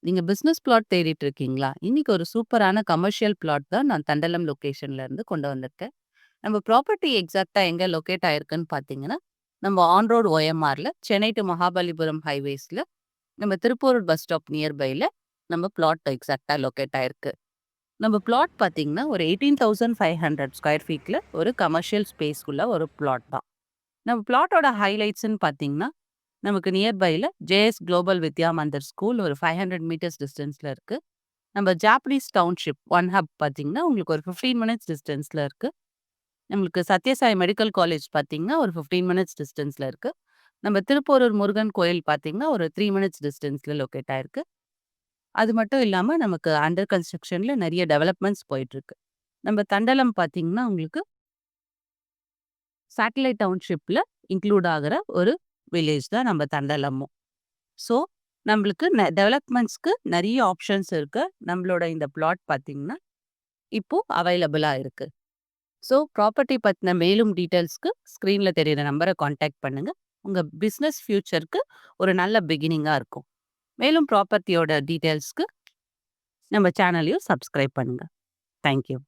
நீங்க business plot தேடிட்டு இருக்கீங்களா? இன்னைக்கு ஒரு சூப்பரான கமர்ஷியல் பிளாட் தான் நான் தண்டலம் லொகேஷன்ல இருந்து கொண்டு வந்திருக்கேன். நம்ம ப்ராப்பர்ட்டி எக்ஸாக்ட்டா எங்க லொகேட் ஆயிருக்குன்னு பார்த்தீங்கன்னா, நம்ம ஆன் ரோட் OMRல சென்னை டூ மகாபலிபுரம் ஹைவேஸ்ல நம்ம திருப்பூர் பஸ் ஸ்டாப் நியர்பைல நம்ம பிளாட் எக்ஸாக்ட்டா லொகேட் ஆயிருக்கு. நம்ம பிளாட் பார்த்தீங்கன்னா, ஒரு 18,500 ஸ்கொயர் ஃபீட்ல ஒரு கமர்ஷியல் ஸ்பேஸ் உள்ள ஒரு பிளாட் தான். நம்ம பிளாட்டோட ஹைலைட்ஸ்ன்னு பார்த்தீங்கன்னா, நமக்கு நியர்பைல JS global Vidya Mandir school ஒரு 500 மீட்டர்ஸ் டிஸ்டன்ஸ்ல இருக்கு. நம்ம ஜாப்பனீஸ் டவுன்ஷிப் ஒன் ஹப் பார்த்தீங்கன்னா, உங்களுக்கு ஒரு 15 மினிட்ஸ் டிஸ்டன்ஸ்ல இருக்கு. நம்மளுக்கு சத்யசாய் மெடிக்கல் காலேஜ் பார்த்தீங்கன்னா, ஒரு 15 மினிட்ஸ் டிஸ்டன்ஸ்ல இருக்கு. நம்ம திருப்போரூர் முருகன் கோயில் பார்த்தீங்கன்னா, ஒரு 3 மினிட்ஸ் டிஸ்டன்ஸ்ல லொகேட் ஆயிருக்கு. அது மட்டும் இல்லாம நமக்கு அண்டர் கன்ஸ்ட்ரக்ஷன்ல நெறைய டெவலப்மெண்ட்ஸ் போயிட்டுருக்கு. நம்ம தண்டலம் பார்த்தீங்கன்னா, உங்களுக்கு சேட்டலைட் டவுன்ஷிப்ல இன்க்ளூட் ஆகுற ஒரு வில்லேஜ் தான் நம்ம தண்டலமும். ஸோ, நம்மளுக்கு டெவலப்மெண்ட்ஸ்க்கு நெறைய ஆப்ஷன்ஸ் இருக்கு. நம்மளோட இந்த பிளாட் பார்த்தீங்கன்னா, இப்போ அவைலபிளா இருக்கு. ஸோ, ப்ராப்பர்ட்டி பத்தின மேலும் டீட்டெயில்ஸ்க்கு ஸ்க்ரீன்ல தெரியிற நம்பர கான்டாக்ட் பண்ணுங்க. உங்க பிசினஸ் ஃபியூச்சர்க்கு ஒரு நல்ல பிகினிங்கா இருக்கும். மேலும் ப்ராப்பர்ட்டியோட டீட்டெயில்ஸ்க்கு நம்ம சேனலையும் சப்ஸ்கிரைப் பண்ணுங்க. Thank you.